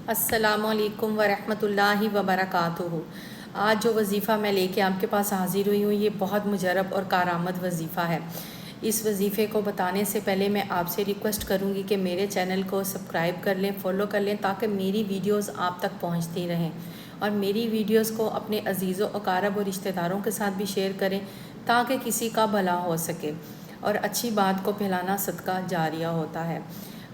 السلام علیکم ورحمۃ اللہ وبرکاتہ۔ آج جو وظیفہ میں لے کے آپ کے پاس حاضر ہوئی ہوں یہ بہت مجرب اور کارآمد وظیفہ ہے۔ اس وظیفے کو بتانے سے پہلے میں آپ سے ریکویسٹ کروں گی کہ میرے چینل کو سبسکرائب کر لیں، فالو کر لیں، تاکہ میری ویڈیوز آپ تک پہنچتی رہیں، اور میری ویڈیوز کو اپنے عزیز و اقارب اور رشتہ داروں کے ساتھ بھی شیئر کریں تاکہ کسی کا بھلا ہو سکے، اور اچھی بات کو پھیلانا صدقہ جاریہ ہوتا ہے۔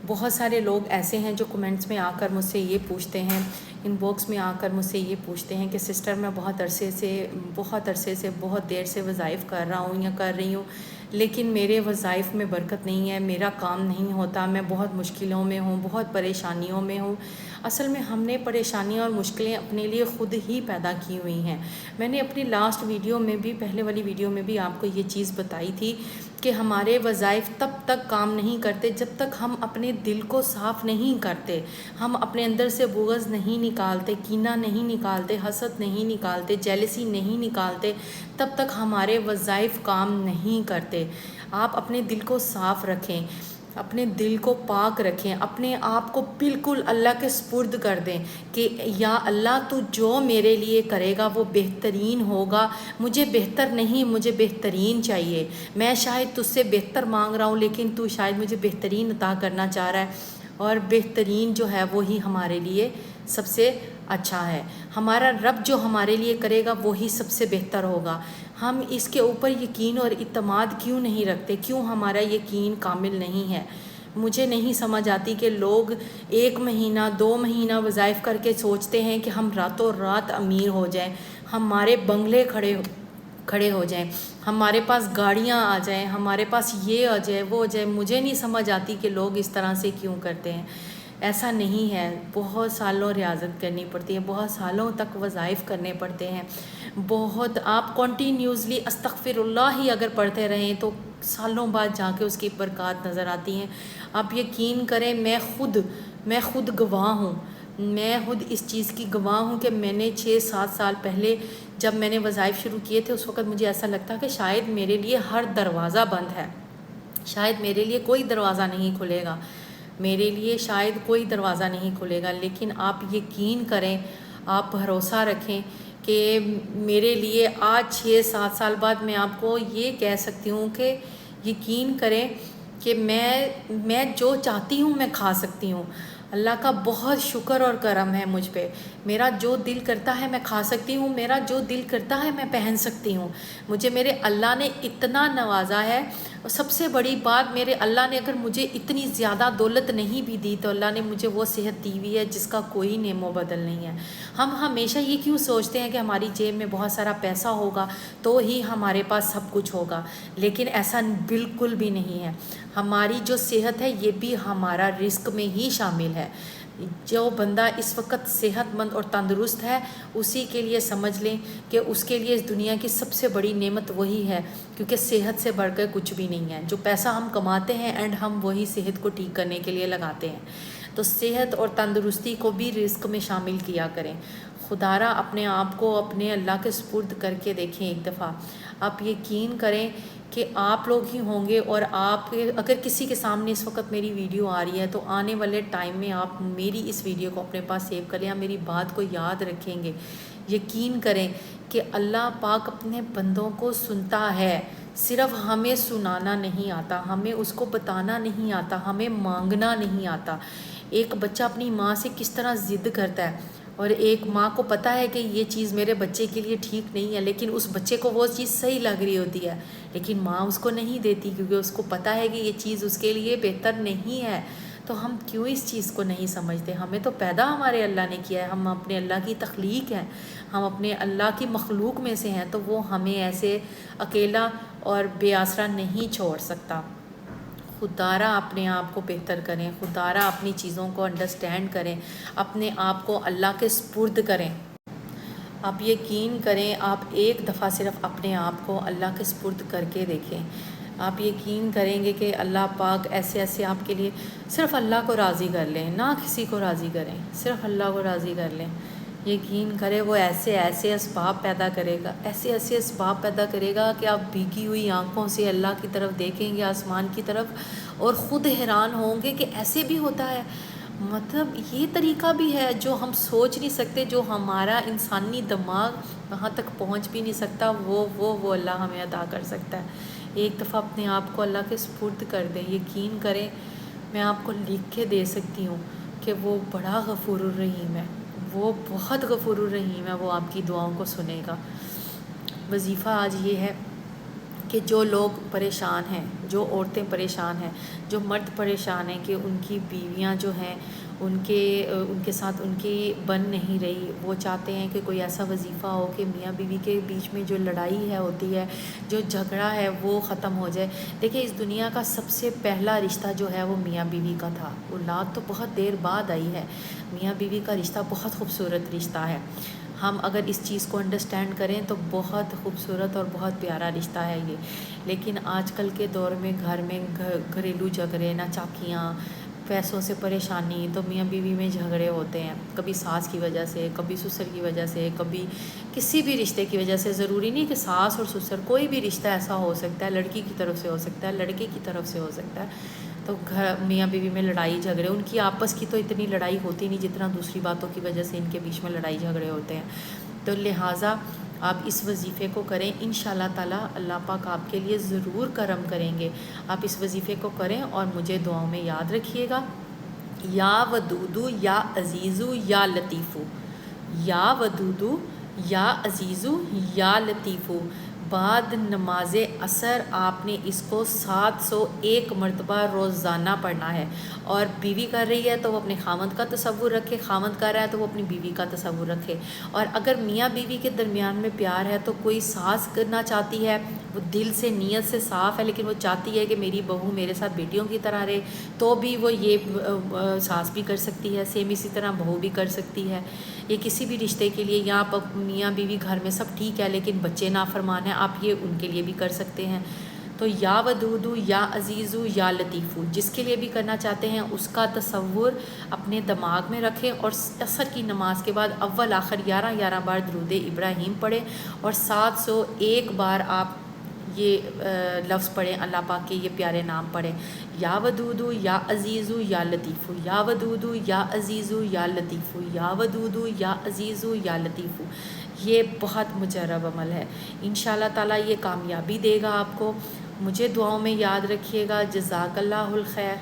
بہت سارے لوگ ایسے ہیں جو کمنٹس میں آ کر مجھ سے یہ پوچھتے ہیں، ان باکس میں آ کر مجھ سے یہ پوچھتے ہیں کہ سسٹر میں بہت عرصے سے بہت دیر سے وظائف کر رہا ہوں یا کر رہی ہوں، لیکن میرے وظائف میں برکت نہیں ہے، میرا کام نہیں ہوتا، میں بہت مشکلوں میں ہوں، بہت پریشانیوں میں ہوں۔ اصل میں ہم نے پریشانیاں اور مشکلیں اپنے لیے خود ہی پیدا کی ہوئی ہیں۔ میں نے اپنی لاسٹ ویڈیو میں بھی، پہلے والی ویڈیو میں بھی آپ کو یہ چیز بتائی تھی کہ ہمارے وظائف تب تک کام نہیں کرتے جب تک ہم اپنے دل کو صاف نہیں کرتے، ہم اپنے اندر سے بغض نہیں نکالتے، کینہ نہیں نکالتے، حسد نہیں نکالتے، جیلسی نہیں نکالتے، تب تک ہمارے وظائف کام نہیں کرتے۔ آپ اپنے دل کو صاف رکھیں، اپنے دل کو پاک رکھیں، اپنے آپ کو بالکل اللہ کے سپرد کر دیں کہ یا اللہ تو جو میرے لیے کرے گا وہ بہترین ہوگا، مجھے بہتر نہیں، مجھے بہترین چاہیے، میں شاید تجھ سے بہتر مانگ رہا ہوں لیکن تو شاید مجھے بہترین عطا کرنا چاہ رہا ہے، اور بہترین جو ہے وہی ہمارے لیے سب سے اچھا ہے۔ ہمارا رب جو ہمارے لیے کرے گا وہی سب سے بہتر ہوگا۔ ہم اس کے اوپر یقین اور اعتماد کیوں نہیں رکھتے؟ کیوں ہمارا یقین کامل نہیں ہے؟ مجھے نہیں سمجھ آتی کہ لوگ 1 مہینہ 2 مہینہ وظائف کر کے سوچتے ہیں کہ ہم راتوں رات امیر ہو جائیں، ہمارے بنگلے کھڑے ہو جائیں، ہمارے پاس گاڑیاں آ جائیں، ہمارے پاس یہ آ جائے وہ آ جائے۔ مجھے نہیں سمجھ آتی کہ لوگ اس طرح سے کیوں کرتے ہیں۔ ایسا نہیں ہے، بہت سالوں ریاضت کرنی پڑتی ہے، بہت سالوں تک وظائف کرنے پڑتے ہیں، بہت آپ کنٹینیوسلی استغفر اللہ ہی اگر پڑھتے رہیں تو سالوں بعد جا کے اس کی برکات نظر آتی ہیں۔ آپ یقین کریں، میں خود گواہ ہوں، میں خود اس چیز کی گواہ ہوں کہ میں نے 6-7 سال پہلے جب میں نے وظائف شروع کیے تھے اس وقت مجھے ایسا لگتا کہ شاید میرے لیے ہر دروازہ بند ہے، شاید میرے لیے کوئی دروازہ نہیں کھلے گا، میرے لیے شاید کوئی دروازہ نہیں کھلے گا، لیکن آپ یقین کریں، آپ بھروسہ رکھیں کہ میرے لیے آج 6-7 سال بعد میں آپ کو یہ کہہ سکتی ہوں کہ یقین کریں کہ میں جو چاہتی ہوں میں کھا سکتی ہوں۔ اللہ کا بہت شکر اور کرم ہے مجھ پہ، میرا جو دل کرتا ہے میں کھا سکتی ہوں، میرا جو دل کرتا ہے میں پہن سکتی ہوں۔ مجھے میرے اللہ نے اتنا نوازا ہے، اور سب سے بڑی بات، میرے اللہ نے اگر مجھے اتنی زیادہ دولت نہیں بھی دی تو اللہ نے مجھے وہ صحت دی ہوئی ہے جس کا کوئی نعم و بدل نہیں ہے۔ ہم ہمیشہ یہ کیوں سوچتے ہیں کہ ہماری جیب میں بہت سارا پیسہ ہوگا تو ہی ہمارے پاس سب کچھ ہوگا، لیکن ایسا بالکل بھی نہیں ہے۔ ہماری جو صحت ہے یہ بھی ہمارا رزق میں ہی شامل ہے۔ جو بندہ اس وقت صحت مند اور تندرست ہے اسی کے لیے سمجھ لیں کہ اس کے لیے اس دنیا کی سب سے بڑی نعمت وہی ہے، کیونکہ صحت سے بڑھ کر کچھ بھی نہیں ہے۔ جو پیسہ ہم کماتے ہیں اینڈ ہم وہی صحت کو ٹھیک کرنے کے لیے لگاتے ہیں، تو صحت اور تندرستی کو بھی رزق میں شامل کیا کریں۔ خدا را اپنے آپ کو اپنے اللہ کے سپرد کر کے دیکھیں ایک دفعہ، آپ یقین کریں کہ آپ لوگ ہی ہوں گے، اور آپ اگر کسی کے سامنے اس وقت میری ویڈیو آ رہی ہے تو آنے والے ٹائم میں آپ میری اس ویڈیو کو اپنے پاس سیو کر لیں، میری بات کو یاد رکھیں گے۔ یقین کریں کہ اللہ پاک اپنے بندوں کو سنتا ہے، صرف ہمیں سنانا نہیں آتا، ہمیں اس کو بتانا نہیں آتا، ہمیں مانگنا نہیں آتا۔ ایک بچہ اپنی ماں سے کس طرح ضد کرتا ہے، اور ایک ماں کو پتہ ہے کہ یہ چیز میرے بچے کے لیے ٹھیک نہیں ہے لیکن اس بچے کو وہ چیز صحیح لگ رہی ہوتی ہے، لیکن ماں اس کو نہیں دیتی کیونکہ اس کو پتہ ہے کہ یہ چیز اس کے لیے بہتر نہیں ہے۔ تو ہم کیوں اس چیز کو نہیں سمجھتے؟ ہمیں تو پیدا ہمارے اللہ نے کیا ہے، ہم اپنے اللہ کی تخلیق ہیں، ہم اپنے اللہ کی مخلوق میں سے ہیں، تو وہ ہمیں ایسے اکیلا اور بے آسرا نہیں چھوڑ سکتا۔ خدا را اپنے آپ کو بہتر کریں، خدا را اپنی چیزوں کو انڈرسٹینڈ کریں، اپنے آپ کو اللہ کے سپرد کریں۔ آپ یقین کریں، آپ ایک دفعہ صرف اپنے آپ کو اللہ کے سپرد کر کے دیکھیں، آپ یقین کریں گے کہ اللہ پاک ایسے ایسے آپ کے لیے، صرف اللہ کو راضی کر لیں، نہ کسی کو راضی کریں، صرف اللہ کو راضی کر لیں۔ یقین کرے وہ ایسے ایسے اسباب پیدا کرے گا، ایسے ایسے اسباب پیدا کرے گا کہ آپ بھیگی ہوئی آنکھوں سے اللہ کی طرف دیکھیں گے، آسمان کی طرف، اور خود حیران ہوں گے کہ ایسے بھی ہوتا ہے۔ مطلب یہ طریقہ بھی ہے جو ہم سوچ نہیں سکتے، جو ہمارا انسانی دماغ وہاں تک پہنچ بھی نہیں سکتا، وہ اللہ ہمیں عطا کر سکتا ہے۔ ایک دفعہ اپنے آپ کو اللہ کے سپرد کر دیں، یقین کریں میں آپ کو لکھ کے دے سکتی ہوں کہ وہ بڑا غفور الرحیم ہے، وہ بہت غفور الرحیم ہے، وہ آپ کی دعاؤں کو سنے گا۔ وظیفہ آج یہ ہے کہ جو لوگ پریشان ہیں، جو عورتیں پریشان ہیں، جو مرد پریشان ہیں کہ ان کی بیویاں جو ہیں ان کے ساتھ ان کی بن نہیں رہی، وہ چاہتے ہیں کہ کوئی ایسا وظیفہ ہو کہ میاں بیوی کے بیچ میں جو لڑائی ہے ہوتی ہے، جو جھگڑا ہے وہ ختم ہو جائے۔ دیکھیں اس دنیا کا سب سے پہلا رشتہ جو ہے وہ میاں بیوی کا تھا، اولاد تو بہت دیر بعد آئی ہے، میاں بیوی کا رشتہ بہت خوبصورت رشتہ ہے۔ ہم اگر اس چیز کو انڈرسٹینڈ کریں تو بہت خوبصورت اور بہت پیارا رشتہ ہے یہ۔ لیکن آج کل کے دور میں گھر میں گھریلو جھگڑے، ناچاکیاں، پیسوں سے پریشانی، تو میاں بیوی میں جھگڑے ہوتے ہیں، کبھی ساس کی وجہ سے، کبھی سسر کی وجہ سے، کبھی کسی بھی رشتے کی وجہ سے۔ ضروری نہیں کہ ساس اور سسر، کوئی بھی رشتہ ایسا ہو سکتا ہے، لڑکی کی طرف سے ہو سکتا ہے، لڑکے کی طرف سے ہو سکتا ہے۔ تو میاں بیوی میں لڑائی جھگڑے، ان کی آپس کی تو اتنی لڑائی ہوتی نہیں جتنا دوسری باتوں کی وجہ سے ان کے بیچ میں لڑائی جھگڑے ہوتے ہیں۔ تو لہٰذا آپ اس وظیفے کو کریں، انشاءاللہ تعالیٰ اللہ پاک آپ کے لیے ضرور کرم کریں گے۔ آپ اس وظیفے کو کریں اور مجھے دعاؤں میں یاد رکھیے گا۔ یا ودودو یا عزیزو یا لطیفو، یا ودودو یا عزیزو یا لطیفو، بعد نماز عصر آپ نے اس کو 701 مرتبہ روزانہ پڑھنا ہے۔ اور بیوی کر رہی ہے تو وہ اپنے خامند کا تصور رکھے، خامند کر رہا ہے تو وہ اپنی بیوی کا تصور رکھے۔ اور اگر میاں بیوی کے درمیان میں پیار ہے تو کوئی ساس کرنا چاہتی ہے، وہ دل سے نیت سے صاف ہے لیکن وہ چاہتی ہے کہ میری بہو میرے ساتھ بیٹیوں کی طرح رہے، تو بھی وہ یہ ساس بھی کر سکتی ہے، سیم اسی طرح بہو بھی کر سکتی ہے۔ یہ کسی بھی رشتے کے لیے، یہاں پر میاں بیوی گھر میں سب ٹھیک ہے لیکن بچے نافرمان ہیں، آپ یہ ان کے لیے بھی کر سکتے ہیں۔ تو یا ودودو یا عزیزو یا لطیفو، جس کے لیے بھی کرنا چاہتے ہیں اس کا تصور اپنے دماغ میں رکھیں، اور عصر کی نماز کے بعد اول آخر 11 بار درود ابراہیم پڑھیں، اور 701 بار آپ یہ لفظ پڑھیں، اللہ پاک کے یہ پیارے نام پڑھیں، یا ودودو یا عزیزو یا لطیفو، یا ودودو یا عزیزو یا لطیفو، یا ودودو یا عزیزو یا لطیفو۔ یہ بہت مجرب عمل ہے، انشاءاللہ تعالیٰ یہ کامیابی دے گا آپ کو۔ مجھے دعاؤں میں یاد رکھیے گا۔ جزاک اللہ الخیر۔